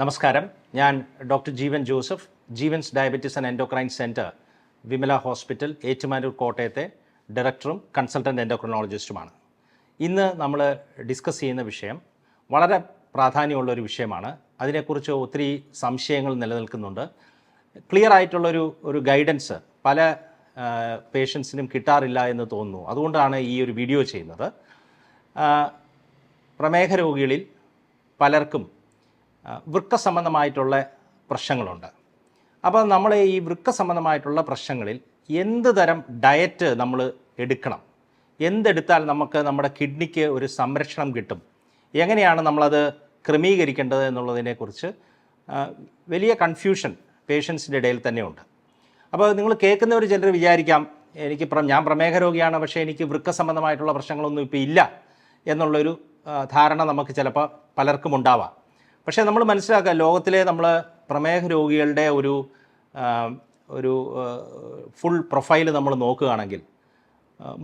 നമസ്കാരം. ഞാൻ doctor Jeevan Joseph, Jeevan's diabetes and endocrine centre, Vimala hospital, Ettumanoor, കോട്ടയത്തെ ഡയറക്ടറും കൺസൾട്ടൻറ്റ് എൻഡോക്രിനോളജിസ്റ്റുമാണ്. ഇന്ന് നമ്മൾ ഡിസ്കസ് ചെയ്യുന്ന വിഷയം വളരെ പ്രാധാന്യമുള്ളൊരു വിഷയമാണ്. അതിനെക്കുറിച്ച് ഒത്തിരി സംശയങ്ങൾ നിലനിൽക്കുന്നുണ്ട്. ക്ലിയർ ആയിട്ടുള്ളൊരു ഗൈഡൻസ് പല പേഷ്യൻസിനും കിട്ടാറില്ല എന്ന് തോന്നുന്നു. അതുകൊണ്ടാണ് ഈ ഒരു വീഡിയോ ചെയ്യുന്നത്. പ്രമേഹ രോഗികളിൽ പലർക്കും വൃക്ക സംബന്ധമായിട്ടുള്ള പ്രശ്നങ്ങളുണ്ട്. അപ്പോൾ നമ്മൾ ഈ വൃക്ക സംബന്ധമായിട്ടുള്ള പ്രശ്നങ്ങളിൽ എന്ത് തരം ഡയറ്റ് നമ്മൾ എടുക്കണം, എന്തെടുത്താൽ നമുക്ക് നമ്മുടെ കിഡ്നിക്ക് ഒരു സംരക്ഷണം കിട്ടും, എങ്ങനെയാണ് നമ്മളത് ക്രമീകരിക്കേണ്ടത് എന്നുള്ളതിനെക്കുറിച്ച് വലിയ കൺഫ്യൂഷൻ പേഷ്യൻസിൻ്റെ ഇടയിൽ തന്നെയുണ്ട്. അപ്പോൾ നിങ്ങൾ കേൾക്കുന്നവർ ചിലർ വിചാരിക്കാം, ഞാൻ പ്രമേഹ രോഗിയാണ്, പക്ഷേ എനിക്ക് വൃക്ക സംബന്ധമായിട്ടുള്ള പ്രശ്നങ്ങളൊന്നും ഇപ്പോൾ ഇല്ല എന്നുള്ളൊരു ധാരണ നമുക്ക് ചിലപ്പോൾ പലർക്കും ഉണ്ടാവാം. പക്ഷേ നമ്മൾ മനസ്സിലാക്കുക, ലോകത്തിലെ നമ്മൾ പ്രമേഹ രോഗികളുടെ ഒരു ഫുൾ പ്രൊഫൈൽ നമ്മൾ നോക്കുകയാണെങ്കിൽ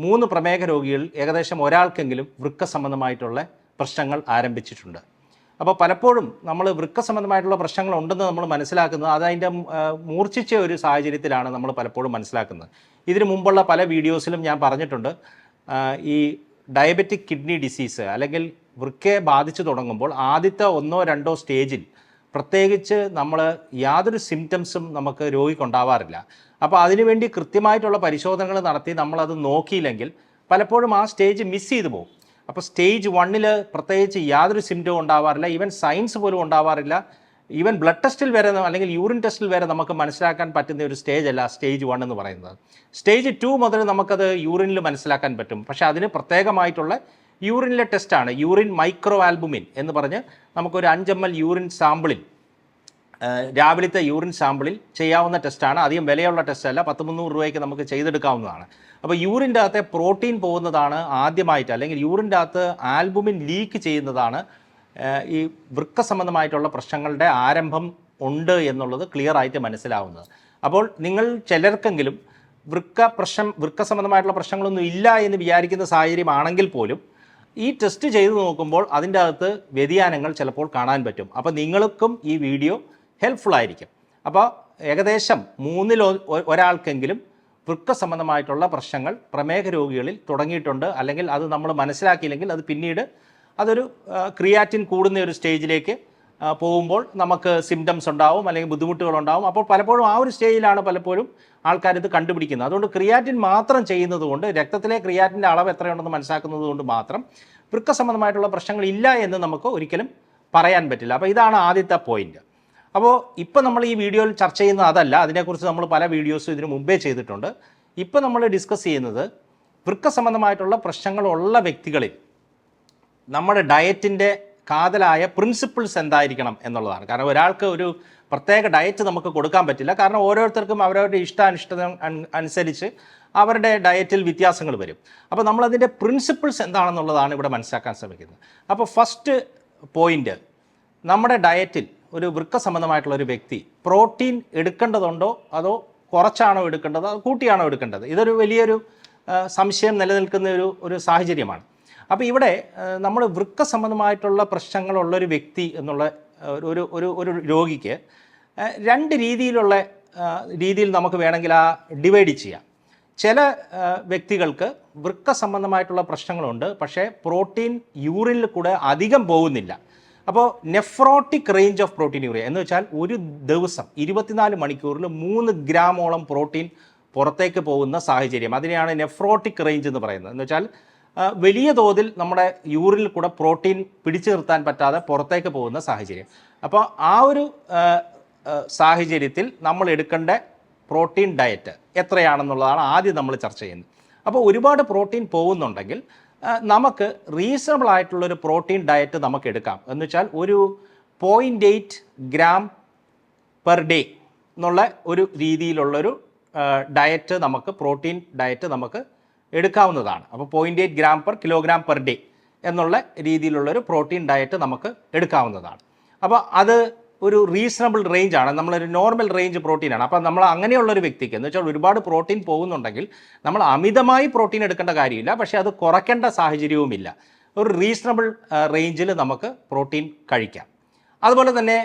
3 പ്രമേഹ രോഗികൾ ഏകദേശം ഒരാൾക്കെങ്കിലും വൃക്ക സംബന്ധമായിട്ടുള്ള പ്രശ്നങ്ങൾ ആരംഭിച്ചിട്ടുണ്ട്. അപ്പോൾ പലപ്പോഴും നമ്മൾ വൃക്ക സംബന്ധമായിട്ടുള്ള പ്രശ്നങ്ങളുണ്ടെന്ന് നമ്മൾ മനസ്സിലാക്കുന്നത് അതിൻ്റെ മൂർച്ഛിച്ച ഒരു സാഹചര്യത്തിലാണ് നമ്മൾ പലപ്പോഴും മനസ്സിലാക്കുന്നത്. ഇതിനു മുമ്പുള്ള പല വീഡിയോസിലും ഞാൻ പറഞ്ഞിട്ടുണ്ട്, ഈ ഡയബറ്റിക് കിഡ്നി ഡിസീസ് അല്ലെങ്കിൽ വൃക്കയെ ബാധിച്ചു തുടങ്ങുമ്പോൾ ആദ്യത്തെ 1-2 സ്റ്റേജിൽ പ്രത്യേകിച്ച് നമ്മൾ യാതൊരു സിംറ്റംസും നമുക്ക് രോഗിക്കുണ്ടാവാറില്ല. അപ്പോൾ അതിനുവേണ്ടി കൃത്യമായിട്ടുള്ള പരിശോധനകൾ നടത്തി നമ്മളത് നോക്കിയില്ലെങ്കിൽ പലപ്പോഴും ആ സ്റ്റേജ് മിസ് ചെയ്തു പോകും. അപ്പോൾ സ്റ്റേജ് 1 പ്രത്യേകിച്ച് യാതൊരു സിംറ്റവും ഉണ്ടാവാറില്ല, ഈവൻ സൈൻസ് പോലും ഉണ്ടാവാറില്ല. ഈവൻ ബ്ലഡ് ടെസ്റ്റിൽ വരെ അല്ലെങ്കിൽ യൂറിൻ ടെസ്റ്റിൽ വരെ നമുക്ക് മനസ്സിലാക്കാൻ പറ്റുന്ന ഒരു സ്റ്റേജ് അല്ല സ്റ്റേജ് 1 എന്ന് പറയുന്നത്. സ്റ്റേജ് 2 മുതൽ നമുക്കത് യൂറിനിൽ മനസ്സിലാക്കാൻ പറ്റും. പക്ഷേ അതിന് പ്രത്യേകമായിട്ടുള്ള യൂറിനിലെ ടെസ്റ്റാണ് യൂറിൻ മൈക്രോ ആൽബുമിൻ എന്ന് പറഞ്ഞ് നമുക്കൊരു 5 ml യൂറിൻ സാമ്പിളിൽ, രാവിലത്തെ യൂറിൻ സാമ്പിളിൽ ചെയ്യാവുന്ന ടെസ്റ്റാണ്. അധികം വിലയുള്ള ടെസ്റ്റല്ല, 100-300 രൂപയ്ക്ക് നമുക്ക് ചെയ്തെടുക്കാവുന്നതാണ്. അപ്പോൾ യൂറിൻ്റെ അകത്തെ പ്രോട്ടീൻ പോകുന്നതാണ് ആദ്യമായിട്ട്, അല്ലെങ്കിൽ യൂറിൻ്റെ അകത്ത് ആൽബുമിൻ ലീക്ക് ചെയ്യുന്നതാണ് ഈ വൃക്ക സംബന്ധമായിട്ടുള്ള പ്രശ്നങ്ങളുടെ ആരംഭം ഉണ്ട് എന്നുള്ളത് ക്ലിയർ ആയിട്ട് മനസ്സിലാവുന്നത്. അപ്പോൾ നിങ്ങൾ ചിലർക്കെങ്കിലും വൃക്ക സംബന്ധമായിട്ടുള്ള പ്രശ്നങ്ങളൊന്നും ഇല്ല എന്ന് വിചാരിക്കുന്ന സാഹചര്യമാണെങ്കിൽ പോലും ഈ ടെസ്റ്റ് ചെയ്ത് നോക്കുമ്പോൾ അതിൻ്റെ അകത്ത് വ്യതിയാനങ്ങൾ ചിലപ്പോൾ കാണാൻ പറ്റും. അപ്പോൾ നിങ്ങൾക്കും ഈ വീഡിയോ ഹെൽപ്ഫുൾ ആയിരിക്കും. അപ്പോൾ ഏകദേശം 3-ൽ ഒരാൾക്കെങ്കിലും വൃക്ക സംബന്ധമായിട്ടുള്ള പ്രശ്നങ്ങൾ പ്രമേഹ രോഗികളിൽ തുടങ്ങിയിട്ടുണ്ട്. അല്ലെങ്കിൽ അത് നമ്മൾ മനസ്സിലാക്കിയില്ലെങ്കിൽ അത് പിന്നീട് അതൊരു ക്രിയാറ്റിൻ കൂടുന്ന ഒരു സ്റ്റേജിലേക്ക് പോകുമ്പോൾ നമുക്ക് സിംറ്റംസ് ഉണ്ടാവും, അല്ലെങ്കിൽ ബുദ്ധിമുട്ടുകളുണ്ടാവും. അപ്പോൾ പലപ്പോഴും ആ ഒരു സ്റ്റേജിലാണ് പലപ്പോഴും ആൾക്കാരിത് കണ്ടുപിടിക്കുന്നത്. അതുകൊണ്ട് ക്രിയാറ്റിൻ മാത്രം ചെയ്യുന്നത് കൊണ്ട്, രക്തത്തിലെ ക്രിയാറ്റിൻ്റെ അളവ് എത്രയുണ്ടെന്ന് മനസ്സിലാക്കുന്നത് കൊണ്ട് മാത്രം വൃക്ക സംബന്ധമായിട്ടുള്ള പ്രശ്നങ്ങൾ ഇല്ല എന്ന് നമുക്ക് ഒരിക്കലും പറയാൻ പറ്റില്ല. അപ്പോൾ ഇതാണ് ആദ്യത്തെ പോയിന്റ്. അപ്പോൾ ഇപ്പോൾ നമ്മൾ ഈ വീഡിയോയിൽ ചർച്ച ചെയ്യുന്നത് അതല്ല, അതിനെക്കുറിച്ച് നമ്മൾ പല വീഡിയോസും ഇതിനു മുമ്പേ ചെയ്തിട്ടുണ്ട്. ഇപ്പോൾ നമ്മൾ ഡിസ്കസ് ചെയ്യുന്നത് വൃക്ക സംബന്ധമായിട്ടുള്ള പ്രശ്നങ്ങളുള്ള വ്യക്തികളിൽ നമ്മുടെ ഡയറ്റിൻ്റെ കാതലായ പ്രിൻസിപ്പിൾസ് എന്തായിരിക്കണം എന്നുള്ളതാണ്. കാരണം ഒരാൾക്ക് ഒരു പ്രത്യേക ഡയറ്റ് നമുക്ക് കൊടുക്കാൻ പറ്റില്ല. കാരണം ഓരോരുത്തർക്കും അവരവരുടെ ഇഷ്ടാനിഷ്ടത അനുസരിച്ച് അവരുടെ ഡയറ്റിൽ വ്യത്യാസങ്ങൾ വരും. അപ്പോൾ നമ്മളതിൻ്റെ പ്രിൻസിപ്പിൾസ് എന്താണെന്നുള്ളതാണ് ഇവിടെ മനസ്സിലാക്കാൻ ശ്രമിക്കുന്നത്. അപ്പോൾ ഫസ്റ്റ് പോയിൻ്റ്, നമ്മുടെ ഡയറ്റിൽ ഒരു വൃക്ക സംബന്ധമായിട്ടുള്ള ഒരു വ്യക്തി പ്രോട്ടീൻ എടുക്കേണ്ടതുണ്ടോ അതോ കുറച്ചാണോ എടുക്കേണ്ടത്, അതോ കൂട്ടിയാണോ എടുക്കേണ്ടത്? ഇതൊരു വലിയൊരു സംശയം നിലനിൽക്കുന്ന ഒരു സാഹചര്യമാണ്. അപ്പോൾ ഇവിടെ നമ്മൾ വൃക്ക സംബന്ധമായിട്ടുള്ള പ്രശ്നങ്ങളുള്ളൊരു വ്യക്തി എന്നുള്ള ഒരു രോഗിക്ക് 2 രീതിയിൽ നമുക്ക് വേണമെങ്കിൽ ഡിവൈഡ് ചെയ്യാം. ചില വ്യക്തികൾക്ക് വൃക്ക സംബന്ധമായിട്ടുള്ള പ്രശ്നങ്ങളുണ്ട്, പക്ഷേ പ്രോട്ടീൻ യൂറിനിൽ കൂടെ അധികം പോകുന്നില്ല. അപ്പോൾ nephrotic range of protein urea എന്ന് വെച്ചാൽ ഒരു ദിവസം 24 മണിക്കൂറിൽ 3 ഗ്രാമോളം പ്രോട്ടീൻ പുറത്തേക്ക് പോകുന്ന സാഹചര്യം, അതിനെയാണ് നെഫ്രോട്ടിക് റേഞ്ച് എന്ന് പറയുന്നത്. എന്ന് വെച്ചാൽ വലിയ തോതിൽ നമ്മുടെ യൂറിനിൽ കൂടെ പ്രോട്ടീൻ പിടിച്ചു നിർത്താൻ പറ്റാതെ പുറത്തേക്ക് പോകുന്ന സാഹചര്യം. അപ്പോൾ ആ ഒരു സാഹചര്യത്തിൽ നമ്മൾ എടുക്കേണ്ട പ്രോട്ടീൻ ഡയറ്റ് എത്രയാണെന്നുള്ളതാണ് ആദ്യം നമ്മൾ ചർച്ച ചെയ്യുന്നത്. അപ്പോൾ ഒരുപാട് പ്രോട്ടീൻ പോകുന്നുണ്ടെങ്കിൽ നമുക്ക് റീസണബിൾ ആയിട്ടുള്ളൊരു പ്രോട്ടീൻ ഡയറ്റ് നമുക്ക് എടുക്കാം. എന്ന് വെച്ചാൽ ഒരു 0.8 ഗ്രാം പെർ ഡേ എന്നുള്ള ഒരു രീതിയിലുള്ളൊരു ഡയറ്റ് നമുക്ക്, പ്രോട്ടീൻ ഡയറ്റ് നമുക്ക് എടുക്കാവുന്നതാണ്. അപ്പോൾ 0.8 gram per kilogram per day എന്നുള്ള രീതിയിലുള്ളൊരു പ്രോട്ടീൻ ഡയറ്റ് നമുക്ക് എടുക്കാവുന്നതാണ്. അപ്പോൾ അത് ഒരു റീസണബിൾ റേഞ്ചാണ്, നമ്മളൊരു നോർമൽ റേഞ്ച് പ്രോട്ടീനാണ്. അപ്പോൾ നമ്മൾ അങ്ങനെയുള്ളൊരു വ്യക്തിക്ക് എന്ന് വെച്ചാൽ ഒരുപാട് പ്രോട്ടീൻ പോകുന്നുണ്ടെങ്കിൽ നമ്മൾ അമിതമായി പ്രോട്ടീൻ എടുക്കേണ്ട കാര്യമില്ല, പക്ഷേ അത് കുറയ്ക്കേണ്ട സാഹചര്യവുമില്ല. ഒരു റീസണബിൾ റേഞ്ചിൽ നമുക്ക് പ്രോട്ടീൻ കഴിക്കാം. അതുപോലെ തന്നെ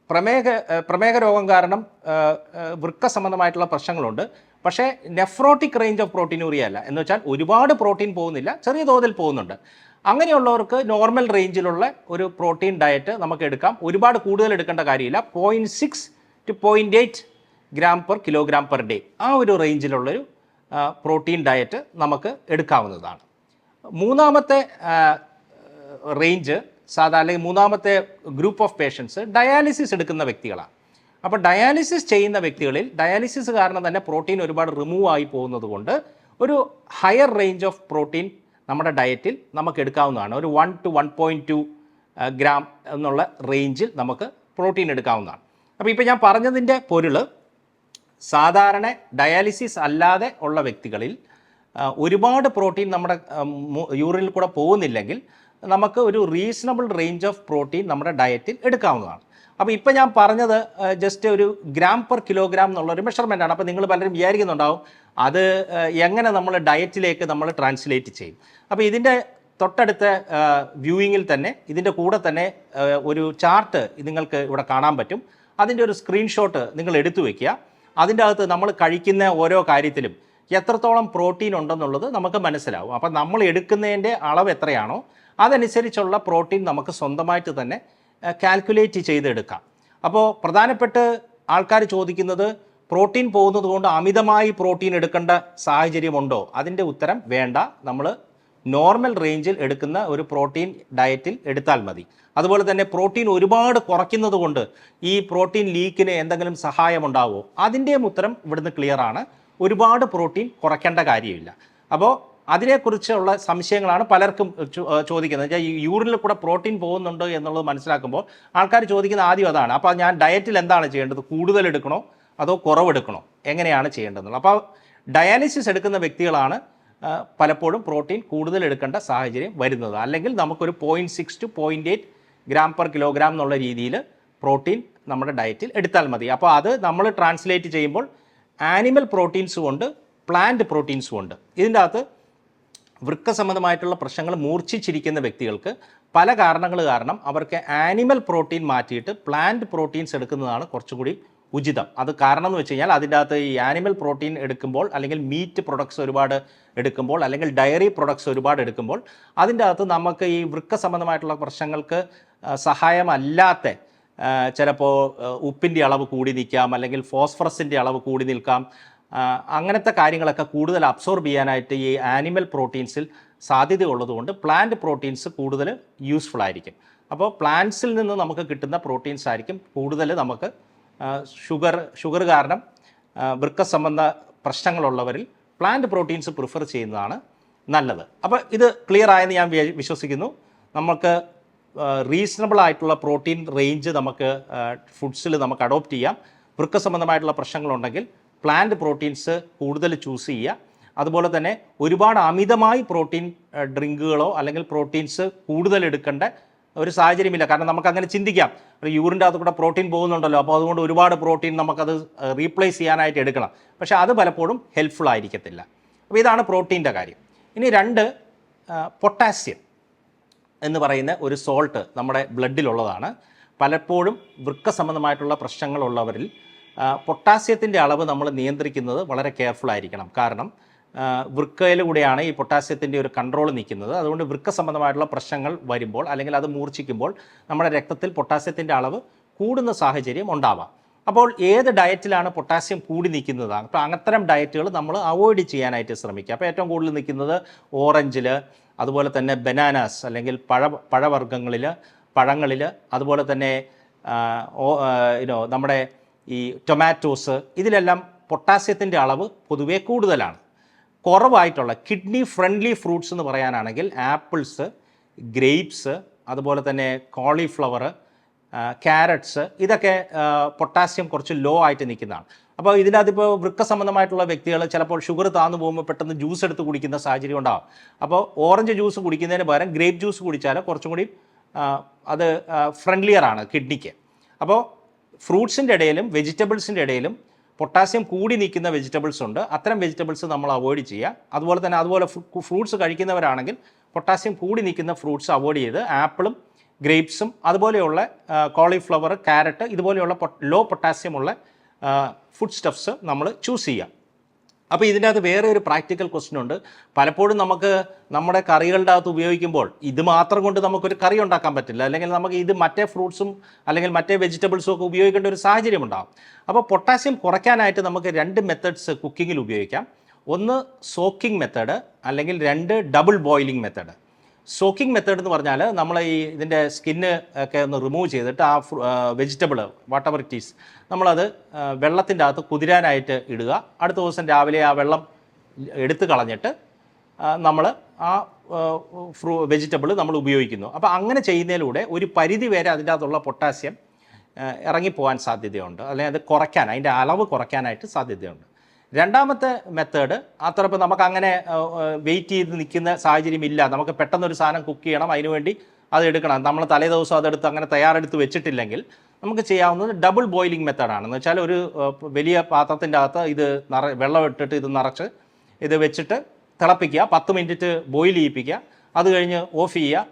പ്രമേഹ രോഗം കാരണം വൃക്ക സംബന്ധമായിട്ടുള്ള പ്രശ്നങ്ങളുണ്ട്. പക്ഷേ നെഫ്രോട്ടിക് റേഞ്ച് ഓഫ് പ്രോട്ടീനൂറിയ അല്ല, എന്ന് വെച്ചാൽ ഒരുപാട് പ്രോട്ടീൻ പോകുന്നില്ല, ചെറിയ തോതിൽ പോകുന്നുണ്ട്. അങ്ങനെയുള്ളവർക്ക് നോർമൽ റേഞ്ചിലുള്ള ഒരു പ്രോട്ടീൻ ഡയറ്റ് നമുക്ക് എടുക്കാം. ഒരുപാട് കൂടുതൽ എടുക്കേണ്ട കാര്യമില്ല. 0.6 to 0.8 gram per kilogram per day, ആ ഒരു റേഞ്ചിലുള്ളൊരു പ്രോട്ടീൻ ഡയറ്റ് നമുക്ക് എടുക്കാവുന്നതാണ്. മൂന്നാമത്തെ റേഞ്ച് അല്ലെങ്കിൽ മൂന്നാമത്തെ ഗ്രൂപ്പ് ഓഫ് പേഷ്യൻസ് ഡയാലിസിസ് എടുക്കുന്ന വ്യക്തികളാണ്. അപ്പോൾ ഡയാലിസിസ് ചെയ്യുന്ന വ്യക്തികളിൽ ഡയാലിസിസ് കാരണം തന്നെ പ്രോട്ടീൻ ഒരുപാട് റിമൂവ് ആയി പോകുന്നത് കൊണ്ട് ഒരു ഹയർ റേഞ്ച് ഓഫ് പ്രോട്ടീൻ നമ്മുടെ ഡയറ്റിൽ നമുക്ക് എടുക്കാവുന്നതാണ്. ഒരു 1 to 1.2 ഗ്രാം എന്നുള്ള റേഞ്ചിൽ നമുക്ക് പ്രോട്ടീൻ എടുക്കാവുന്നതാണ്. അപ്പോൾ ഇപ്പോൾ ഞാൻ പറഞ്ഞതിൻ്റെ പൊരുൾ, സാധാരണ ഡയാലിസിസ് അല്ലാതെ ഉള്ള വ്യക്തികളിൽ ഒരുപാട് പ്രോട്ടീൻ നമ്മുടെ യൂറിനിൽ കൂടെ പോകുന്നില്ലെങ്കിൽ നമുക്ക് ഒരു റീസണബിൾ റേഞ്ച് ഓഫ് പ്രോട്ടീൻ നമ്മുടെ ഡയറ്റിൽ എടുക്കാവുന്നതാണ്. അപ്പോൾ ഇപ്പോൾ ഞാൻ പറഞ്ഞത് ജസ്റ്റ് ഒരു ഗ്രാം പെർ കിലോഗ്രാം എന്നുള്ളൊരു മെഷർമെൻറ്റാണ്. അപ്പോൾ നിങ്ങൾ പലരും വിചാരിക്കുന്നുണ്ടാവും അത് എങ്ങനെ നമ്മൾ ഡയറ്റിലേക്ക് നമ്മൾ ട്രാൻസ്ലേറ്റ് ചെയ്യും. അപ്പോൾ ഇതിൻ്റെ തൊട്ടടുത്ത വ്യൂയിങ്ങിൽ തന്നെ ഇതിൻ്റെ കൂടെ തന്നെ ഒരു ചാർട്ട് നിങ്ങൾക്ക് ഇവിടെ കാണാൻ പറ്റും. അതിൻ്റെ ഒരു സ്ക്രീൻഷോട്ട് നിങ്ങൾ എടുത്തു വയ്ക്കുക. അതിൻ്റെ അകത്ത് നമ്മൾ കഴിക്കുന്ന ഓരോ കാര്യത്തിലും എത്രത്തോളം പ്രോട്ടീൻ ഉണ്ടെന്നുള്ളത് നമുക്ക് മനസ്സിലാവും. അപ്പം നമ്മൾ എടുക്കുന്നതിൻ്റെ അളവ് എത്രയാണോ അതനുസരിച്ചുള്ള പ്രോട്ടീൻ നമുക്ക് സ്വന്തമായിട്ട് തന്നെ കാൽക്കുലേറ്റ് ചെയ്തെടുക്കാം. അപ്പോൾ പ്രധാനപ്പെട്ട ആൾക്കാർ ചോദിക്കുന്നത് പ്രോട്ടീൻ പോകുന്നത് കൊണ്ട് അമിതമായി പ്രോട്ടീൻ എടുക്കേണ്ട സാഹചര്യമുണ്ടോ? അതിൻ്റെ ഉത്തരം വേണ്ട. നമ്മൾ നോർമൽ റേഞ്ചിൽ എടുക്കുന്ന ഒരു പ്രോട്ടീൻ ഡയറ്റിൽ എടുത്താൽ മതി. അതുപോലെ തന്നെ പ്രോട്ടീൻ ഒരുപാട് കുറയ്ക്കുന്നത് കൊണ്ട് ഈ പ്രോട്ടീൻ ലീക്കിന് എന്തെങ്കിലും സഹായമുണ്ടാവുമോ? അതിൻ്റെയും ഉത്തരം ഇവിടുന്ന് ക്ലിയറാണ്. ഒരുപാട് പ്രോട്ടീൻ കുറയ്ക്കേണ്ട കാര്യമില്ല. അപ്പോൾ അതിനെക്കുറിച്ചുള്ള സംശയങ്ങളാണ് പലർക്കും ചോദിക്കുന്നത്. വെച്ചാൽ യൂറിനിൽ കൂടെ പ്രോട്ടീൻ പോകുന്നുണ്ട് എന്നുള്ളത് മനസ്സിലാക്കുമ്പോൾ ആൾക്കാർ ചോദിക്കുന്ന ആദ്യം അതാണ്. അപ്പോൾ ഞാൻ ഡയറ്റിൽ എന്താണ് ചെയ്യേണ്ടത്? കൂടുതൽ എടുക്കണോ അതോ കുറവെടുക്കണോ? എങ്ങനെയാണ് ചെയ്യേണ്ടതെന്നുള്ളത്. അപ്പോൾ ഡയാലിസിസ് എടുക്കുന്ന വ്യക്തികളാണ് പലപ്പോഴും പ്രോട്ടീൻ കൂടുതൽ എടുക്കേണ്ട സാഹചര്യം വരുന്നത്. അല്ലെങ്കിൽ നമുക്കൊരു 0.6 to 0.8 ഗ്രാം പെർ കിലോഗ്രാം എന്നുള്ള രീതിയിൽ പ്രോട്ടീൻ നമ്മുടെ ഡയറ്റിൽ എടുത്താൽ മതി. അപ്പോൾ അത് നമ്മൾ ട്രാൻസ്ലേറ്റ് ചെയ്യുമ്പോൾ ആനിമൽ പ്രോട്ടീൻസും ഉണ്ട്, പ്ലാന്റ് പ്രോട്ടീൻസും ഉണ്ട്. ഇതിൻ്റെ അകത്ത് വൃക്ക സംബന്ധമായിട്ടുള്ള പ്രശ്നങ്ങൾ മൂർച്ഛിച്ചിരിക്കുന്ന വ്യക്തികൾക്ക് പല കാരണങ്ങൾ കാരണം അവർക്ക് ആനിമൽ പ്രോട്ടീൻ മാറ്റിയിട്ട് പ്ലാന്റ് പ്രോട്ടീൻസ് എടുക്കുന്നതാണ് കുറച്ചുകൂടി ഉചിതം. അത് കാരണം എന്ന് വെച്ച് കഴിഞ്ഞാൽ അതിൻ്റെ അകത്ത് ഈ ആനിമൽ പ്രോട്ടീൻ എടുക്കുമ്പോൾ, അല്ലെങ്കിൽ മീറ്റ് പ്രൊഡക്ട്സ് ഒരുപാട് എടുക്കുമ്പോൾ, അല്ലെങ്കിൽ ഡയറി പ്രൊഡക്ട്സ് ഒരുപാട് എടുക്കുമ്പോൾ അതിൻ്റെ അകത്ത് നമുക്ക് ഈ വൃക്ക സംബന്ധമായിട്ടുള്ള പ്രശ്നങ്ങൾക്ക് സഹായമല്ലാത്ത ചിലപ്പോൾ ഉപ്പിൻ്റെ അളവ് കൂടി നിൽക്കാം, അല്ലെങ്കിൽ ഫോസ്ഫറസിൻ്റെ അളവ് കൂടി നിൽക്കാം. അങ്ങനത്തെ കാര്യങ്ങളൊക്കെ കൂടുതൽ അബ്സോർബ് ചെയ്യാനായിട്ട് ഈ ആനിമൽ പ്രോട്ടീൻസിൽ സാധ്യതയുള്ളതുകൊണ്ട് പ്ലാന്റ് പ്രോട്ടീൻസ് കൂടുതൽ യൂസ്ഫുൾ ആയിരിക്കും. അപ്പോൾ പ്ലാന്റ്സിൽ നിന്ന് നമുക്ക് കിട്ടുന്ന പ്രോട്ടീൻസ് ആയിരിക്കും കൂടുതൽ നമുക്ക് ഷുഗർ കാരണം വൃക്ക സംബന്ധ പ്രശ്നങ്ങളുള്ളവരിൽ പ്ലാന്റ് പ്രോട്ടീൻസ് പ്രിഫർ ചെയ്യുന്നതാണ് നല്ലത്. അപ്പോൾ ഇത് ക്ലിയർ ആയെന്ന് ഞാൻ വിശ്വസിക്കുന്നു. നമുക്ക് റീസണബിൾ ആയിട്ടുള്ള പ്രോട്ടീൻ റേഞ്ച് നമുക്ക് ഫുഡ്സിൽ നമുക്ക് അഡോപ്റ്റ് ചെയ്യാം. വൃക്ക സംബന്ധമായിട്ടുള്ള പ്രശ്നങ്ങളുണ്ടെങ്കിൽ പ്ലാന്റ് പ്രോട്ടീൻസ് കൂടുതൽ ചൂസ് ചെയ്യുക. അതുപോലെ തന്നെ ഒരുപാട് അമിതമായി പ്രോട്ടീൻ ഡ്രിങ്കുകളോ അല്ലെങ്കിൽ പ്രോട്ടീൻസ് കൂടുതൽ എടുക്കേണ്ട ഒരു സാഹചര്യമില്ല. കാരണം നമുക്കങ്ങനെ ചിന്തിക്കാം, യൂറിൻ്റെ അകത്ത് കൂടെ പ്രോട്ടീൻ പോകുന്നുണ്ടല്ലോ, അപ്പോൾ അതുകൊണ്ട് ഒരുപാട് പ്രോട്ടീൻ നമുക്കത് റീപ്ലേസ് ചെയ്യാനായിട്ട് എടുക്കണം. പക്ഷേ അത് പലപ്പോഴും ഹെൽപ്ഫുൾ ആയിരിക്കത്തില്ല. അപ്പോൾ ഇതാണ് പ്രോട്ടീൻ്റെ കാര്യം. ഇനി 2, പൊട്ടാസ്യം എന്ന് പറയുന്ന ഒരു സോൾട്ട് നമ്മുടെ ബ്ലഡിലുള്ളതാണ്. പലപ്പോഴും വൃക്ക സംബന്ധമായിട്ടുള്ള പ്രശ്നങ്ങളുള്ളവരിൽ പൊട്ടാസ്യത്തിൻ്റെ അളവ് നമ്മൾ നിയന്ത്രിക്കുന്നത് വളരെ കെയർഫുൾ ആയിരിക്കണം. കാരണം വൃക്കയിലൂടെയാണ് ഈ പൊട്ടാസ്യത്തിൻ്റെ ഒരു കൺട്രോൾ നിൽക്കുന്നത്. അതുകൊണ്ട് വൃക്ക സംബന്ധമായിട്ടുള്ള പ്രശ്നങ്ങൾ വരുമ്പോൾ, അല്ലെങ്കിൽ അത് മൂർച്ഛിക്കുമ്പോൾ നമ്മുടെ രക്തത്തിൽ പൊട്ടാസ്യത്തിൻ്റെ അളവ് കൂടുന്ന സാഹചര്യം ഉണ്ടാവാം. അപ്പോൾ ഏത് ഡയറ്റിലാണ് പൊട്ടാസ്യം കൂടി നിൽക്കുന്നത്? അപ്പോൾ അത്തരം ഡയറ്റുകൾ നമ്മൾ അവോയ്ഡ് ചെയ്യാനായിട്ട് ശ്രമിക്കുക. അപ്പോൾ ഏറ്റവും കൂടുതൽ നിൽക്കുന്നത് ഓറഞ്ചിൽ, അതുപോലെ തന്നെ ബനാനാസ് അല്ലെങ്കിൽ പഴങ്ങളിൽ, അതുപോലെ തന്നെ നമ്മുടെ ഈ ടൊമാറ്റോസ്, ഇതിലെല്ലാം പൊട്ടാസ്യത്തിൻ്റെ അളവ് പൊതുവേ കൂടുതലാണ്. കുറവായിട്ടുള്ള കിഡ്നി ഫ്രണ്ട്ലി ഫ്രൂട്ട്സ് എന്ന് പറയാനാണെങ്കിൽ ആപ്പിൾസ്, ഗ്രേപ്സ്, അതുപോലെ തന്നെ കോളിഫ്ലവർ, ക്യാരറ്റ്സ്, ഇതൊക്കെ പൊട്ടാസ്യം കുറച്ച് ലോ ആയിട്ട് നിൽക്കുന്നതാണ്. അപ്പോൾ ഇതിനകത്തിപ്പോൾ വൃക്ക സംബന്ധമായിട്ടുള്ള വ്യക്തികൾ ചിലപ്പോൾ ഷുഗർ താന്നു പോകുമ്പോൾ പെട്ടെന്ന് ജ്യൂസ് എടുത്ത് കുടിക്കുന്ന സാഹചര്യം ഉണ്ടാകും. അപ്പോൾ ഓറഞ്ച് ജ്യൂസ് കുടിക്കുന്നതിന് പകരം ഗ്രേപ്പ് ജ്യൂസ് കുടിച്ചാൽ കുറച്ചും കൂടി അത് ഫ്രണ്ട്ലിയർ ആണ് കിഡ്നിക്ക്. അപ്പോൾ ഫ്രൂട്ട്സിൻ്റെ ഇടയിലും വെജിറ്റബിൾസിൻ്റെ ഇടയിലും പൊട്ടാസ്യം കൂടി നിൽക്കുന്ന വെജിറ്റബിൾസ് ഉണ്ട്. അത്തരം വെജിറ്റബിൾസ് നമ്മൾ അവോയ്ഡ് ചെയ്യുക. അതുപോലെ ഫ്രൂട്ട്സ് കഴിക്കുന്നവരാണെങ്കിൽ പൊട്ടാസ്യം കൂടി നിൽക്കുന്ന ഫ്രൂട്ട്സ് അവോയ്ഡ് ചെയ്ത് ആപ്പിളും ഗ്രേപ്സും അതുപോലെയുള്ള കോളിഫ്ലവർ, ക്യാരറ്റ് ഇതുപോലെയുള്ള ലോ പൊട്ടാസ്യമുള്ള ഫുഡ് സ്റ്റഫ്സ് നമ്മൾ ചൂസ് ചെയ്യുക. അപ്പോൾ ഇതിൻ്റെ അകത്ത് വേറെ ഒരു പ്രാക്ടിക്കൽ ക്വസ്റ്റ്യൻ ഉണ്ട്. പലപ്പോഴും നമുക്ക് നമ്മുടെ കറികളുടെ അകത്ത് ഉപയോഗിക്കുമ്പോൾ ഇത് മാത്രം കൊണ്ട് നമുക്കൊരു കറി ഉണ്ടാക്കാൻ പറ്റില്ല, അല്ലെങ്കിൽ നമുക്ക് ഇത് മറ്റേ ഫ്രൂട്ട്സും അല്ലെങ്കിൽ മറ്റേ വെജിറ്റബിൾസും ഒക്കെ ഉപയോഗിക്കേണ്ട ഒരു സാഹചര്യം ഉണ്ടാകും. അപ്പോൾ പൊട്ടാസ്യം കുറയ്ക്കാനായിട്ട് നമുക്ക് 2 മെത്തേഡ്സ് കുക്കിങ്ങിൽ ഉപയോഗിക്കാം. ഒന്ന് സോക്കിംഗ് മെത്തേഡ്, അല്ലെങ്കിൽ 2 double boiling method. Soaking method എന്ന് പറഞ്ഞാൽ നമ്മൾ ഇതിൻ്റെ സ്കിന്ന് ഒക്കെ ഒന്ന് റിമൂവ് ചെയ്തിട്ട് ആ vegetable what ever it is നമ്മളത് വെള്ളത്തിൻ്റെ അകത്ത് കുതിരാനായിട്ട് ഇടുക. അടുത്ത ദിവസം രാവിലെ ആ വെള്ളം എടുത്തു കളഞ്ഞിട്ട് നമ്മൾ ആ വെജിറ്റബിൾ നമ്മൾ ഉപയോഗിക്കുന്നു. അപ്പോൾ അങ്ങനെ ചെയ്യുന്നതിലൂടെ ഒരു പരിധി വരെ അതിൻ്റെ അകത്തുള്ള പൊട്ടാസ്യം ഇറങ്ങിപ്പോകാൻ സാധ്യതയുണ്ട്, അല്ലെങ്കിൽ അത് കുറയ്ക്കാൻ, അതിൻ്റെ അളവ് കുറയ്ക്കാനായിട്ട് സാധ്യതയുണ്ട്. രണ്ടാമത്തെ മെത്തേഡ് അത്ര ഇപ്പോൾ നമുക്ക് അങ്ങനെ വെയിറ്റ് ചെയ്ത് നിൽക്കുന്ന സാഹചര്യം ഇല്ല, നമുക്ക് പെട്ടെന്നൊരു സാധനം കുക്ക് ചെയ്യണം, അതിനുവേണ്ടി അത് എടുക്കണം, നമ്മൾ തലേ ദിവസം അതെടുത്ത് അങ്ങനെ തയ്യാറെടുത്ത് വെച്ചിട്ടില്ലെങ്കിൽ നമുക്ക് ചെയ്യാവുന്നത് ഡബിൾ ബോയിലിംഗ് മെത്തേഡാണ്. എന്ന് വെച്ചാൽ ഒരു വലിയ പാത്രത്തിൻ്റെ അകത്ത് ഇത് വെള്ളം ഇട്ടിട്ട് ഇത് നിറച്ച് ഇത് വെച്ചിട്ട് തിളപ്പിക്കുക, 10 മിനിറ്റ് ബോയിൽ ചെയ്യിപ്പിക്കുക, അത് കഴിഞ്ഞ് ഓഫ് ചെയ്യുക,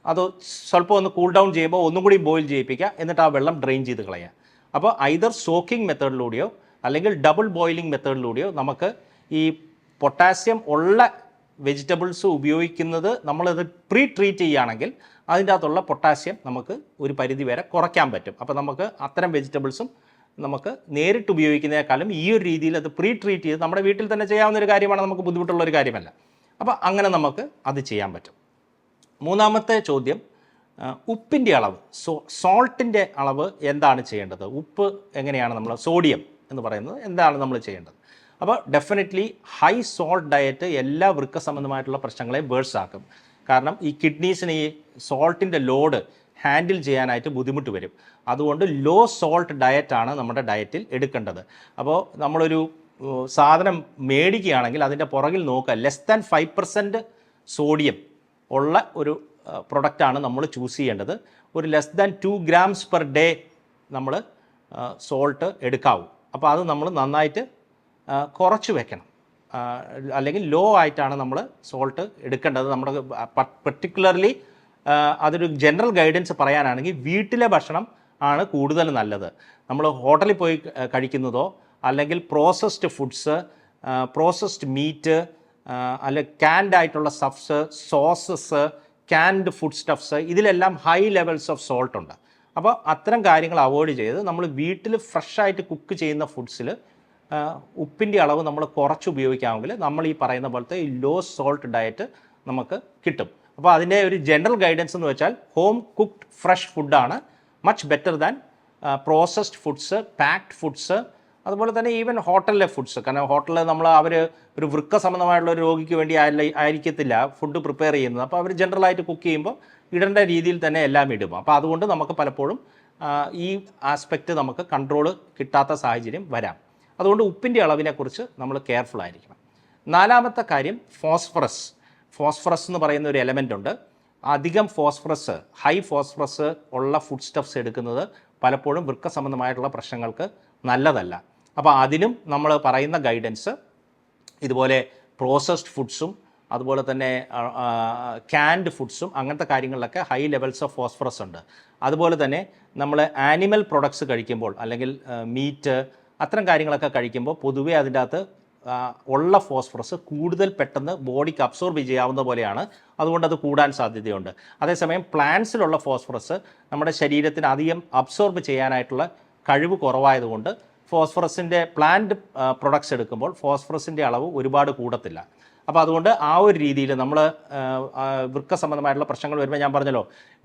അത് സ്വല്പം ഒന്ന് കൂൾ ഡൗൺ ചെയ്യുമ്പോൾ ഒന്നും കൂടി ബോയിൽ ചെയ്യിപ്പിക്കുക, എന്നിട്ട് ആ വെള്ളം ഡ്രെയിൻ ചെയ്ത് കളയുക. അപ്പോൾ ഐദർ സോക്കിംഗ് മെത്തേഡിലൂടെയോ അല്ലെങ്കിൽ ഡബിൾ ബോയിലിംഗ് മെത്തേഡിലൂടെയോ നമുക്ക് ഈ പൊട്ടാസ്യം ഉള്ള വെജിറ്റബിൾസ് ഉപയോഗിക്കുന്നത് നമ്മളത് പ്രീ ട്രീറ്റ് ചെയ്യുകയാണെങ്കിൽ അതിൻ്റെ അകത്തുള്ള പൊട്ടാസ്യം നമുക്ക് ഒരു പരിധി വരെ കുറയ്ക്കാൻ പറ്റും. അപ്പോൾ നമുക്ക് അത്തരം വെജിറ്റബിൾസും നമുക്ക് നേരിട്ട് ഉപയോഗിക്കുന്നതിനേക്കാളും ഈ ഒരു രീതിയിൽ അത് പ്രീ ട്രീറ്റ് ചെയ്ത് നമ്മുടെ വീട്ടിൽ തന്നെ ചെയ്യാവുന്ന ഒരു കാര്യമാണ്, നമുക്ക് ബുദ്ധിമുട്ടുള്ളൊരു കാര്യമല്ല. അപ്പോൾ അങ്ങനെ നമുക്ക് അത് ചെയ്യാൻ പറ്റും. മൂന്നാമത്തെ ചോദ്യം, ഉപ്പിൻ്റെ അളവ്, സോൾട്ടിൻ്റെ അളവ് എന്താണ് ചെയ്യേണ്ടത്? ഉപ്പ് എങ്ങനെയാണ് നമ്മൾ, സോഡിയം എന്ന് പറയുന്നത് എന്താണ് നമ്മൾ ചെയ്യേണ്ടത്? അപ്പോൾ ഡെഫിനറ്റ്ലി ഹൈ സോൾട്ട് ഡയറ്റ് എല്ലാ വൃക്ക സംബന്ധമായിട്ടുള്ള പ്രശ്നങ്ങളെ വേഴ്സ് ആക്കും. കാരണം ഈ കിഡ്നീസിന് ഈ സോൾട്ടിൻ്റെ ലോഡ് ഹാൻഡിൽ ചെയ്യാനായിട്ട് ബുദ്ധിമുട്ട് വരും. അതുകൊണ്ട് ലോ സോൾട്ട് ഡയറ്റാണ് നമ്മുടെ ഡയറ്റിൽ എടുക്കേണ്ടത്. അപ്പോൾ നമ്മളൊരു സാധനം മേടിക്കുകയാണെങ്കിൽ അതിൻ്റെ പുറകിൽ നോക്കുക, ലെസ് ദാൻ 5% സോഡിയം ഉള്ള ഒരു പ്രൊഡക്റ്റാണ് നമ്മൾ ചൂസ് ചെയ്യേണ്ടത്. ഒരു less than 2 grams per day നമ്മൾ സോൾട്ട് എടുക്കാവൂ. അപ്പോൾ അത് നമ്മൾ നന്നായിട്ട് കുറച്ച് വെക്കണം, അല്ലെങ്കിൽ ലോ ആയിട്ടാണ് നമ്മൾ സോൾട്ട് എടുക്കേണ്ടത്. നമ്മുടെ പർട്ടിക്കുലർലി അതൊരു ജനറൽ ഗൈഡൻസ് പറയാനാണെങ്കിൽ വീട്ടിലെ ഭക്ഷണം ആണ് കൂടുതൽ നല്ലത്. നമ്മൾ ഹോട്ടലിൽ പോയി കഴിക്കുന്നതോ അല്ലെങ്കിൽ പ്രോസസ്ഡ് ഫുഡ്സ്, പ്രോസസ്ഡ് മീറ്റ്, അല്ലെ ക്യാൻഡ് ആയിട്ടുള്ള സ്റ്റഫ്സ്, സോസസ്, ക്യാൻഡ് ഫുഡ് സ്റ്റഫ്സ്, ഇതിലെല്ലാം ഹൈ ലെവൽസ് ഓഫ് സോൾട്ട് ഉണ്ട്. അപ്പോൾ അത്തരം കാര്യങ്ങൾ അവോയ്ഡ് ചെയ്ത് നമ്മൾ വീട്ടിൽ ഫ്രഷായിട്ട് കുക്ക് ചെയ്യുന്ന ഫുഡ്സിൽ ഉപ്പിൻ്റെ അളവ് നമ്മൾ കുറച്ച് ഉപയോഗിക്കാമെങ്കിൽ നമ്മൾ ഈ പറയുന്ന പോലത്തെ ഈ ലോ സോൾട്ട് ഡയറ്റ് നമുക്ക് കിട്ടും. അപ്പോൾ അതിൻ്റെ ഒരു ജനറൽ ഗൈഡൻസ് എന്ന് വെച്ചാൽ ഹോം കുക്ക്ഡ് ഫ്രഷ് ഫുഡാണ് much better than processed foods, packed foods, അതുപോലെ തന്നെ ഈവൻ ഹോട്ടലിലെ ഫുഡ്സ്. കാരണം ഹോട്ടലിൽ അവർ ഒരു വൃക്ക സംബന്ധമായിട്ടുള്ള ഒരു രോഗിക്ക് വേണ്ടി ആയിരിക്കത്തില്ല ഫുഡ് പ്രിപ്പയർ ചെയ്യുന്നത്. അപ്പോൾ അവർ ജനറലായിട്ട് കുക്ക് ചെയ്യുമ്പോൾ ഇടേണ്ട രീതിയിൽ തന്നെ എല്ലാം ഇടും. അപ്പോൾ അതുകൊണ്ട് നമുക്ക് പലപ്പോഴും ഈ ആസ്പെക്റ്റ് നമുക്ക് കൺട്രോൾ കിട്ടാത്ത സാഹചര്യം വരാം. അതുകൊണ്ട് ഉപ്പിൻ്റെ അളവിനെക്കുറിച്ച് നമ്മൾ കെയർഫുൾ ആയിരിക്കണം. നാലാമത്തെ കാര്യം ഫോസ്ഫറസ്. ഫോസ്ഫറസ് എന്ന് പറയുന്ന ഒരു എലമെൻ്റ് ഉണ്ട്. അധികം ഫോസ്ഫറസ്, ഹൈ ഫോസ്ഫറസ് ഉള്ള ഫുഡ് സ്റ്റഫ്സ് എടുക്കുന്നത് പലപ്പോഴും വൃക്ക സംബന്ധമായിട്ടുള്ള പ്രശ്നങ്ങൾക്ക് നല്ലതല്ല. അപ്പോൾ അതിനും നമ്മൾ പറയുന്ന ഗൈഡൻസ് ഇതുപോലെ പ്രോസസ്ഡ് ഫുഡ്സും അതുപോലെ തന്നെ ക്യാൻഡ് ഫുഡ്സും അങ്ങനത്തെ കാര്യങ്ങളിലൊക്കെ ഹൈ ലെവൽസ് ഓഫ് ഫോസ്ഫറസ് ഉണ്ട്. അതുപോലെ തന്നെ നമ്മൾ ആനിമൽ പ്രൊഡക്ട്സ് കഴിക്കുമ്പോൾ അല്ലെങ്കിൽ മീറ്റ് അത്തരം കാര്യങ്ങളൊക്കെ കഴിക്കുമ്പോൾ പൊതുവേ അതിൻ്റെ അകത്ത് ഉള്ള ഫോസ്ഫറസ് കൂടുതൽ പെട്ടെന്ന് ബോഡിക്ക് അബ്സോർബ് ചെയ്യാവുന്ന പോലെയാണ്. അതുകൊണ്ട് അത് കൂടാൻ സാധ്യതയുണ്ട്. അതേസമയം പ്ലാന്റ്സിലുള്ള ഫോസ്ഫറസ് നമ്മുടെ ശരീരത്തിന് അധികം അബ്സോർബ് ചെയ്യാനായിട്ടുള്ള കഴിവ് കുറവായതുകൊണ്ട് ഫോസ്ഫറസിൻ്റെ പ്ലാന്റ് പ്രൊഡക്ട്സ് എടുക്കുമ്പോൾ ഫോസ്ഫറസിൻ്റെ അളവ് ഒരുപാട് കൂടത്തില്ല. അപ്പോൾ അതുകൊണ്ട് ആ ഒരു രീതിയിൽ നമ്മൾ വൃക്ക സംബന്ധമായിട്ടുള്ള പ്രശ്നങ്ങൾ വരുമ്പോൾ ഞാൻ പറഞ്ഞല്ലോ,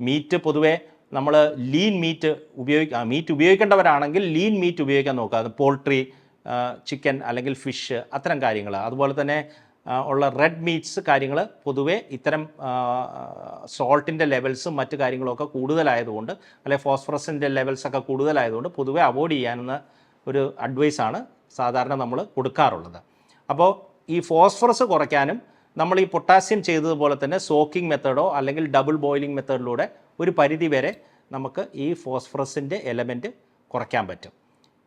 മീറ്റ് പൊതുവേ നമ്മൾ ലീൻ മീറ്റ് ഉപയോഗിക്കേണ്ടവരാണെങ്കിൽ ലീൻ മീറ്റ് ഉപയോഗിക്കാൻ നോക്കുക. അത് പോൾട്രി, ചിക്കൻ അല്ലെങ്കിൽ ഫിഷ് അത്തരം കാര്യങ്ങൾ. അതുപോലെ തന്നെ ഉള്ള റെഡ് മീറ്റ്സ് കാര്യങ്ങൾ പൊതുവേ ഇത്തരം സോൾട്ടിൻ്റെ ലെവൽസും മറ്റു കാര്യങ്ങളൊക്കെ കൂടുതലായതുകൊണ്ട്, അല്ലെങ്കിൽ ഫോസ്ഫറസിൻ്റെ ലെവൽസൊക്കെ കൂടുതലായതുകൊണ്ട് പൊതുവേ അവോയ്ഡ് ചെയ്യാവുന്ന ഒരു അഡ്വൈസാണ് സാധാരണ നമ്മൾ കൊടുക്കാറുള്ളത്. അപ്പോൾ ഈ ഫോസ്ഫറസ് കുറയ്ക്കാനും നമ്മൾ ഈ പൊട്ടാസ്യം ചെയ്തതുപോലെ തന്നെ സോക്കിംഗ് മെത്തേഡോ അല്ലെങ്കിൽ ഡബിൾ ബോയിലിംഗ് മെത്തേഡിലൂടെ ഒരു പരിധി വരെ നമുക്ക് ഈ ഫോസ്ഫറസിൻ്റെ എലമെൻറ്റ് കുറയ്ക്കാൻ പറ്റും.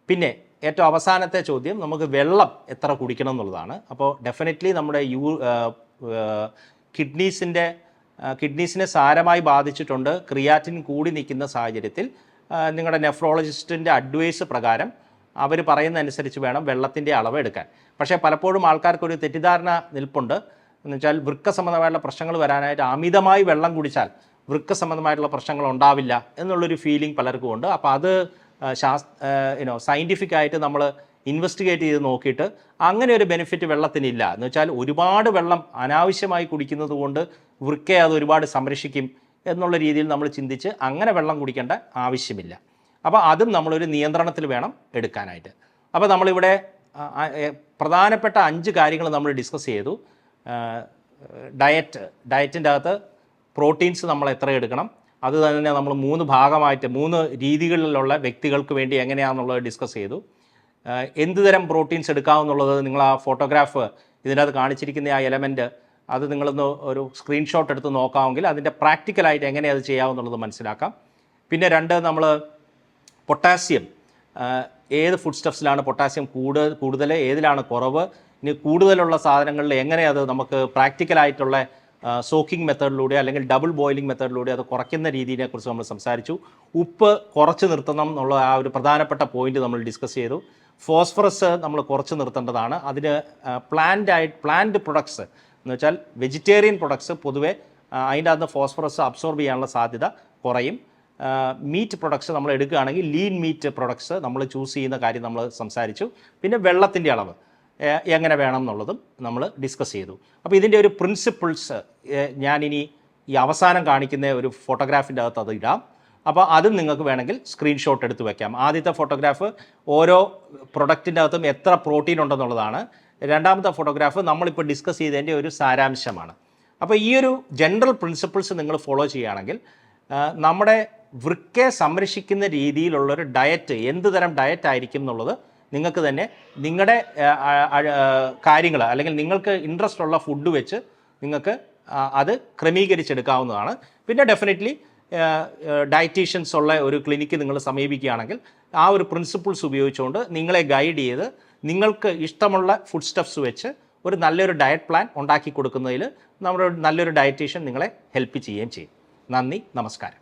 പിന്നെ ഏറ്റവും അവസാനത്തെ ചോദ്യം, നമുക്ക് വെള്ളം എത്ര കുടിക്കണം എന്നുള്ളതാണ്. അപ്പോൾ ഡെഫിനറ്റ്ലി നമ്മുടെ കിഡ്നീസിൻ്റെ കിഡ്നീസിനെ സാരമായി ബാധിച്ചിട്ടുണ്ട്, ക്രിയാറ്റിൻ കൂടി നിൽക്കുന്ന സാഹചര്യത്തിൽ നിങ്ങളുടെ നെഫ്രോളജിസ്റ്റിൻ്റെ അഡ്വൈസ് പ്രകാരം അവർ പറയുന്നതനുസരിച്ച് വേണം വെള്ളത്തിൻ്റെ അളവ് എടുക്കാൻ. പക്ഷേ പലപ്പോഴും ആൾക്കാർക്കൊരു തെറ്റിദ്ധാരണ നിൽപ്പുണ്ട്. എന്ന് വെച്ചാൽ വൃക്ക സംബന്ധമായിട്ടുള്ള പ്രശ്നങ്ങൾ വരാനായിട്ട് അമിതമായി വെള്ളം കുടിച്ചാൽ വൃക്ക സംബന്ധമായിട്ടുള്ള പ്രശ്നങ്ങൾ ഉണ്ടാവില്ല എന്നുള്ളൊരു ഫീലിംഗ് പലർക്കും ഉണ്ട്. അപ്പോൾ അത് സയൻറ്റിഫിക് ആയിട്ട് നമ്മൾ ഇൻവെസ്റ്റിഗേറ്റ് ചെയ്ത് നോക്കിയിട്ട് അങ്ങനെ ഒരു ബെനിഫിറ്റ് വെള്ളത്തിനില്ല. എന്ന് വെച്ചാൽ ഒരുപാട് വെള്ളം അനാവശ്യമായി കുടിക്കുന്നത് കൊണ്ട് വൃക്കയെ അത് ഒരുപാട് സംരക്ഷിക്കും എന്നുള്ള രീതിയിൽ നമ്മൾ ചിന്തിച്ച് അങ്ങനെ വെള്ളം കുടിക്കേണ്ട ആവശ്യമില്ല. അപ്പോൾ അതും നമ്മളൊരു നിയന്ത്രണത്തിൽ വേണം എടുക്കാനായിട്ട്. അപ്പോൾ നമ്മളിവിടെ പ്രധാനപ്പെട്ട 5 കാര്യങ്ങൾ നമ്മൾ ഡിസ്കസ് ചെയ്തു. ഡയറ്റിൻ്റെ അകത്ത് പ്രോട്ടീൻസ് നമ്മൾ എത്ര എടുക്കണം, അത് തന്നെ നമ്മൾ 3 ഭാഗമായിട്ട് 3 രീതികളിലുള്ള വ്യക്തികൾക്ക് വേണ്ടി എങ്ങനെയാണെന്നുള്ളത് ഡിസ്കസ് ചെയ്തു. എന്ത് തരം പ്രോട്ടീൻസ് എടുക്കാമെന്നുള്ളത് നിങ്ങൾ ആ ഫോട്ടോഗ്രാഫ് ഇതിനകത്ത് കാണിച്ചിരിക്കുന്ന ആ എലമെൻറ്റ് അത് നിങ്ങളൊന്ന് ഒരു സ്ക്രീൻഷോട്ട് എടുത്ത് നോക്കാമെങ്കിൽ അതിൻ്റെ പ്രാക്ടിക്കലായിട്ട് എങ്ങനെ അത് ചെയ്യാമെന്നുള്ളത് മനസ്സിലാക്കാം. പിന്നെ 2 നമ്മൾ പൊട്ടാസ്യം, ഏത് ഫുഡ് സ്റ്റഫ്സിലാണ് പൊട്ടാസ്യം കൂടുതൽ, ഏതിലാണ് കുറവ്, ഇനി കൂടുതലുള്ള സാധനങ്ങളിൽ എങ്ങനെ അത് നമുക്ക് പ്രാക്ടിക്കലായിട്ടുള്ള സോക്കിംഗ് മെത്തേഡിലൂടെ അല്ലെങ്കിൽ ഡബിൾ ബോയിലിംഗ് മെത്തേഡിലൂടെ അത് കുറയ്ക്കുന്ന രീതിയെക്കുറിച്ച് നമ്മൾ സംസാരിച്ചു. ഉപ്പ് കുറച്ച് നിർത്തണം എന്നുള്ള ആ ഒരു പോയിന്റ് നമ്മൾ ഡിസ്കസ് ചെയ്തു. ഫോസ്ഫറസ് നമ്മൾ കുറച്ച് നിർത്തേണ്ടതാണ്. അതിന് പ്ലാന്റ് പ്രൊഡക്ട്സ് എന്ന് വെച്ചാൽ വെജിറ്റേറിയൻ പ്രൊഡക്ട്സ് പൊതുവെ അതിൻ്റെ അകത്ത് ഫോസ്ഫറസ് അബ്സോർബ് ചെയ്യാനുള്ള സാധ്യത കുറയും. മീറ്റ് പ്രൊഡക്ട്സ് നമ്മൾ എടുക്കുകയാണെങ്കിൽ ലീൻ മീറ്റ് പ്രൊഡക്ട്സ് നമ്മൾ ചൂസ് ചെയ്യുന്ന കാര്യം നമ്മൾ സംസാരിച്ചു. പിന്നെ വെള്ളത്തിൻ്റെ അളവ് എങ്ങനെ വേണം എന്നുള്ളതും നമ്മൾ ഡിസ്കസ് ചെയ്തു. അപ്പോൾ ഇതിൻ്റെ ഒരു പ്രിൻസിപ്പിൾസ് ഞാനിനി ഈ അവസാനം കാണിക്കുന്ന ഒരു ഫോട്ടോഗ്രാഫിൻ്റെ അകത്ത് അത് ഇടാം. അപ്പോൾ അതും നിങ്ങൾക്ക് വേണമെങ്കിൽ സ്ക്രീൻഷോട്ട് എടുത്ത് വയ്ക്കാം. ആദ്യത്തെ ഫോട്ടോഗ്രാഫ് ഓരോ പ്രൊഡക്റ്റിൻ്റെ അകത്തും എത്ര പ്രോട്ടീൻ ഉണ്ടെന്നുള്ളതാണ്. രണ്ടാമത്തെ ഫോട്ടോഗ്രാഫ് നമ്മളിപ്പോൾ ഡിസ്കസ് ചെയ്തതിൻ്റെ ഒരു സാരാംശമാണ്. അപ്പോൾ ഈ ഒരു ജനറൽ പ്രിൻസിപ്പിൾസ് നിങ്ങൾ ഫോളോ ചെയ്യുകയാണെങ്കിൽ നമ്മുടെ വൃക്കയെ സംരക്ഷിക്കുന്ന രീതിയിലുള്ളൊരു ഡയറ്റ്, എന്ത് തരം ഡയറ്റ് ആയിരിക്കും എന്നുള്ളത് നിങ്ങൾക്ക് തന്നെ നിങ്ങളുടെ കാര്യങ്ങൾ അല്ലെങ്കിൽ നിങ്ങൾക്ക് ഇൻട്രസ്റ്റ് ഉള്ള ഫുഡ് വെച്ച് നിങ്ങൾക്ക് അത് ക്രമീകരിച്ചെടുക്കാവുന്നതാണ്. പിന്നെ ഡെഫിനറ്റ്ലി ഡയറ്റീഷ്യൻസ് ഉള്ള ഒരു ക്ലിനിക്ക് നിങ്ങൾ സമീപിക്കുകയാണെങ്കിൽ ആ ഒരു പ്രിൻസിപ്പിൾസ് ഉപയോഗിച്ചുകൊണ്ട് നിങ്ങളെ ഗൈഡ് ചെയ്ത് നിങ്ങൾക്ക് ഇഷ്ടമുള്ള ഫുഡ് സ്റ്റഫ്സ് വെച്ച് ഒരു നല്ലൊരു ഡയറ്റ് പ്ലാൻ ഉണ്ടാക്കി കൊടുക്കുന്നതിൽ നമ്മുടെ നല്ലൊരു ഡയറ്റീഷ്യൻ നിങ്ങളെ ഹെൽപ്പ് ചെയ്യുകയും ചെയ്യും. നന്ദി, നമസ്കാരം.